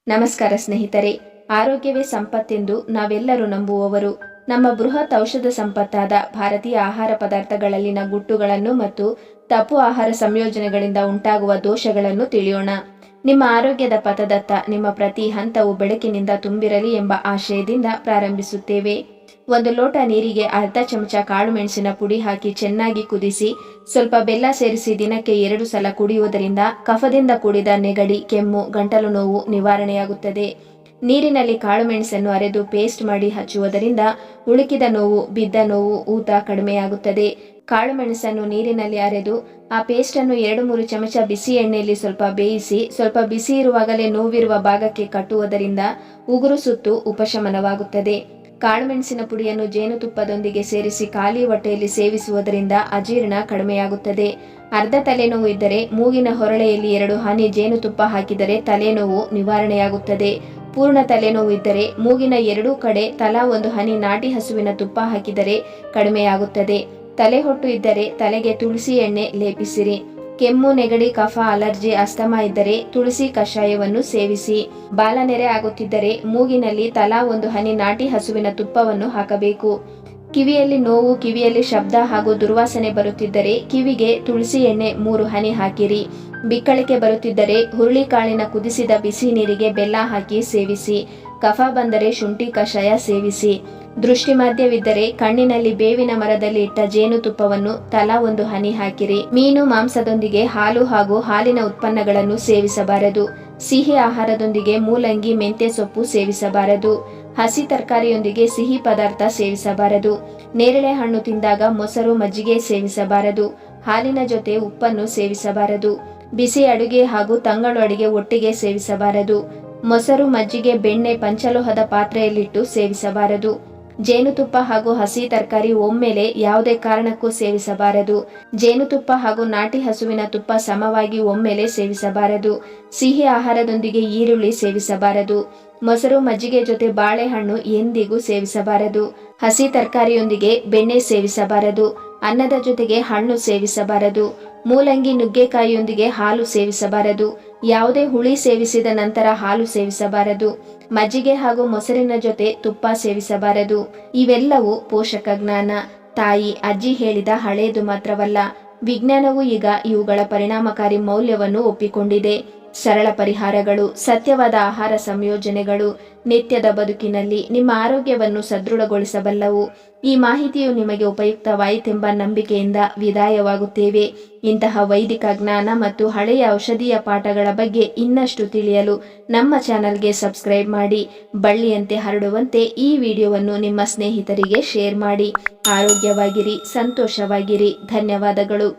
ನಮಸ್ಕಾರ ಸ್ನೇಹಿತರೆ. ಆರೋಗ್ಯವೇ ಸಂಪತ್ತೆಂದು ನಾವೆಲ್ಲರೂ ನಂಬುವವರು. ನಮ್ಮ ಬೃಹತ್ ಔಷಧ ಸಂಪತ್ತಾದ ಭಾರತೀಯ ಆಹಾರ ಪದಾರ್ಥಗಳಲ್ಲಿನ ಗುಟ್ಟುಗಳನ್ನು ಮತ್ತು ತಪ್ಪು ಆಹಾರ ಸಂಯೋಜನೆಗಳಿಂದ ಉಂಟಾಗುವ ದೋಷಗಳನ್ನು ತಿಳಿಯೋಣ. ನಿಮ್ಮ ಆರೋಗ್ಯದ ಪಥದತ್ತ ನಿಮ್ಮ ಪ್ರತಿ ಹಂತವು ಬೆಳಕಿನಿಂದ ತುಂಬಿರಲಿ ಎಂಬ ಆಶಯದಿಂದ ಪ್ರಾರಂಭಿಸುತ್ತೇವೆ. 1 ಲೋಟ ನೀರಿಗೆ ಅರ್ಧ ಚಮಚ ಕಾಳು ಮೆಣಸಿನ ಪುಡಿ ಹಾಕಿ ಚೆನ್ನಾಗಿ ಕುದಿಸಿ ಸ್ವಲ್ಪ ಬೆಲ್ಲ ಸೇರಿಸಿ ದಿನಕ್ಕೆ 2 ಸಲ ಕುಡಿಯುವುದರಿಂದ ಕಫದಿಂದ ಕೂಡಿದ ನೆಗಡಿ, ಕೆಮ್ಮು, ಗಂಟಲು ನೋವು ನಿವಾರಣೆಯಾಗುತ್ತದೆ. ನೀರಿನಲ್ಲಿ ಕಾಳು ಮೆಣಸನ್ನು ಅರೆದು ಪೇಸ್ಟ್ ಮಾಡಿ ಹಚ್ಚುವುದರಿಂದ ಉಳುಕಿದ ನೋವು, ಬಿದ್ದ ನೋವು, ಊತ ಕಡಿಮೆಯಾಗುತ್ತದೆ. ಕಾಳು ಮೆಣಸನ್ನು ನೀರಿನಲ್ಲಿ ಅರೆದು ಆ ಪೇಸ್ಟನ್ನು 2-3 ಚಮಚ ಬಿಸಿ ಎಣ್ಣೆಯಲ್ಲಿ ಸ್ವಲ್ಪ ಬೇಯಿಸಿ ಸ್ವಲ್ಪ ಬಿಸಿ ಇರುವಾಗಲೇ ನೋವಿರುವ ಭಾಗಕ್ಕೆ ಕಟ್ಟುವುದರಿಂದ ಉಗುರು ಸುತ್ತು ಉಪಶಮನವಾಗುತ್ತದೆ. ಕಾಳುಮೆಣಸಿನ ಪುಡಿಯನ್ನು ಜೇನುತುಪ್ಪದೊಂದಿಗೆ ಸೇರಿಸಿ ಖಾಲಿ ಹೊಟ್ಟೆಯಲ್ಲಿ ಸೇವಿಸುವುದರಿಂದ ಅಜೀರ್ಣ ಕಡಿಮೆಯಾಗುತ್ತದೆ. ಅರ್ಧ ತಲೆನೋವು ಇದ್ದರೆ ಮೂಗಿನ ಹೊರಳೆಯಲ್ಲಿ 2 ಹನಿ ಜೇನುತುಪ್ಪ ಹಾಕಿದರೆ ತಲೆನೋವು ನಿವಾರಣೆಯಾಗುತ್ತದೆ. ಪೂರ್ಣ ತಲೆನೋವು ಇದ್ದರೆ ಮೂಗಿನ 2 ಕಡೆ ತಲಾ 1 ಹನಿ ನಾಟಿ ಹಸುವಿನ ತುಪ್ಪ ಹಾಕಿದರೆ ಕಡಿಮೆಯಾಗುತ್ತದೆ. ತಲೆಹೊಟ್ಟು ಇದ್ದರೆ ತಲೆಗೆ ತುಳಸಿ ಎಣ್ಣೆ ಲೇಪಿಸಿರಿ. ಕೆಮ್ಮು, ನೆಗಡಿ, ಕಫ, ಅಲರ್ಜಿ, ಅಸ್ತಮಾ ಇದ್ದರೆ ತುಳಸಿ ಕಷಾಯವನ್ನು ಸೇವಿಸಿ. ಬಾಲನೆರೆ ಆಗುತ್ತಿದ್ದರೆ ಮೂಗಿನಲ್ಲಿ ತಲಾ 1 ಹನಿ ನಾಟಿ ಹಸುವಿನ ತುಪ್ಪವನ್ನು ಹಾಕಬೇಕು. ಕಿವಿಯಲ್ಲಿ ನೋವು, ಕಿವಿಯಲ್ಲಿ ಶಬ್ದ ಹಾಗೂ ದುರ್ವಾಸನೆ ಬರುತ್ತಿದ್ದರೆ ಕಿವಿಗೆ ತುಳಸಿ ಎಣ್ಣೆ 3 ಹನಿ ಹಾಕಿರಿ. ಬಿಕ್ಕಳಿಕೆ ಬರುತ್ತಿದ್ದರೆ ಹುರುಳಿಕಾಳಿನ ಕುದಿಸಿದ ಬಿಸಿ ನೀರಿಗೆ ಬೆಲ್ಲ ಹಾಕಿ ಸೇವಿಸಿ. ಕಫ ಬಂದರೆ ಶುಂಠಿ ಕಷಾಯ ಸೇವಿಸಿ. ದೃಷ್ಟಿಮಾಂದ್ಯವಿದ್ದರೆ ಕಣ್ಣಿನಲ್ಲಿ ಬೇವಿನ ಮರದಲ್ಲಿ ಇಟ್ಟ ಜೇನುತುಪ್ಪವನ್ನು ತಲಾ 1 ಹನಿ ಹಾಕಿರಿ. ಮೀನು, ಮಾಂಸದೊಂದಿಗೆ ಹಾಲು ಹಾಗೂ ಹಾಲಿನ ಉತ್ಪನ್ನಗಳನ್ನು ಸೇವಿಸಬಾರದು. ಸಿಹಿ ಆಹಾರದೊಂದಿಗೆ ಮೂಲಂಗಿ, ಮೆಂತ್ಯ ಸೊಪ್ಪು ಸೇವಿಸಬಾರದು. ಹಸಿ ತರಕಾರಿಯೊಂದಿಗೆ ಸಿಹಿ ಪದಾರ್ಥ ಸೇವಿಸಬಾರದು. ನೇರಳೆ ಹಣ್ಣು ತಿಂದಾಗ ಮೊಸರು, ಮಜ್ಜಿಗೆ ಸೇವಿಸಬಾರದು. ಹಾಲಿನ ಜೊತೆ ಉಪ್ಪನ್ನು ಸೇವಿಸಬಾರದು. ಬಿಸಿ ಅಡುಗೆ ಹಾಗೂ ತಂಗಳು ಅಡುಗೆ ಒಟ್ಟಿಗೆ ಸೇವಿಸಬಾರದು. ಮೊಸರು, ಮಜ್ಜಿಗೆ, ಬೆಣ್ಣೆ ಪಂಚಲೋಹದ ಪಾತ್ರೆಯಲ್ಲಿಟ್ಟು ಸೇವಿಸಬಾರದು. ಜೇನುತುಪ್ಪ ಹಾಗೂ ಹಸಿ ತರಕಾರಿ ಒಮ್ಮೆಲೆ ಯಾವುದೇ ಕಾರಣಕ್ಕೂ ಸೇವಿಸಬಾರದು. ಜೇನುತುಪ್ಪ ಹಾಗೂ ನಾಟಿ ಹಸುವಿನ ತುಪ್ಪ ಸಮವಾಗಿ ಒಮ್ಮೆಲೆ ಸೇವಿಸಬಾರದು. ಸಿಹಿ ಆಹಾರದೊಂದಿಗೆ ಈರುಳ್ಳಿ ಸೇವಿಸಬಾರದು. ಮೊಸರು, ಮಜ್ಜಿಗೆ ಜೊತೆ ಬಾಳೆಹಣ್ಣು ಎಂದಿಗೂ ಸೇವಿಸಬಾರದು. ಹಸಿ ತರಕಾರಿಯೊಂದಿಗೆ ಬೆಣ್ಣೆ ಸೇವಿಸಬಾರದು. ಅನ್ನದ ಜೊತೆಗೆ ಹಣ್ಣು ಸೇವಿಸಬಾರದು. ಮೂಲಂಗಿ, ನುಗ್ಗೆಕಾಯಿಯೊಂದಿಗೆ ಹಾಲು ಸೇವಿಸಬಾರದು. ಯಾವುದೇ ಹುಳಿ ಸೇವಿಸಿದ ನಂತರ ಹಾಲು ಸೇವಿಸಬಾರದು. ಮಜ್ಜಿಗೆ ಹಾಗೂ ಮೊಸರಿನ ಜೊತೆ ತುಪ್ಪ ಸೇವಿಸಬಾರದು. ಇವೆಲ್ಲವೂ ಪೋಷಕ ಜ್ಞಾನ. ತಾಯಿ, ಅಜ್ಜಿ ಹೇಳಿದ ಹಳೇದು ಮಾತ್ರವಲ್ಲ, ವಿಜ್ಞಾನವೂ ಈಗ ಇವುಗಳ ಪರಿಣಾಮಕಾರಿ ಮೌಲ್ಯವನ್ನು ಒಪ್ಪಿಕೊಂಡಿದೆ. ಸರಳ ಪರಿಹಾರಗಳು, ಸತ್ಯವಾದ ಆಹಾರ ಸಂಯೋಜನೆಗಳು ನಿತ್ಯದ ಬದುಕಿನಲ್ಲಿ ನಿಮ್ಮ ಆರೋಗ್ಯವನ್ನು ಸದೃಢಗೊಳಿಸಬಲ್ಲವು. ಈ ಮಾಹಿತಿಯು ನಿಮಗೆ ಉಪಯುಕ್ತವಾಯಿತೆಂಬ ನಂಬಿಕೆಯಿಂದ ವಿದಾಯವಾಗುತ್ತೇವೆ. ಇಂತಹ ವೈದಿಕ ಜ್ಞಾನ ಮತ್ತು ಹಳೆಯ ಔಷಧೀಯ ಪಾಠಗಳ ಬಗ್ಗೆ ಇನ್ನಷ್ಟು ತಿಳಿಯಲು ನಮ್ಮ ಚಾನಲ್ಗೆ ಸಬ್ಸ್ಕ್ರೈಬ್ ಮಾಡಿ. ಬಳ್ಳಿಯಂತೆ ಹರಡುವಂತೆ ಈ ವಿಡಿಯೋವನ್ನು ನಿಮ್ಮ ಸ್ನೇಹಿತರಿಗೆ ಶೇರ್ ಮಾಡಿ. ಆರೋಗ್ಯವಾಗಿರಿ, ಸಂತೋಷವಾಗಿರಿ. ಧನ್ಯವಾದಗಳು.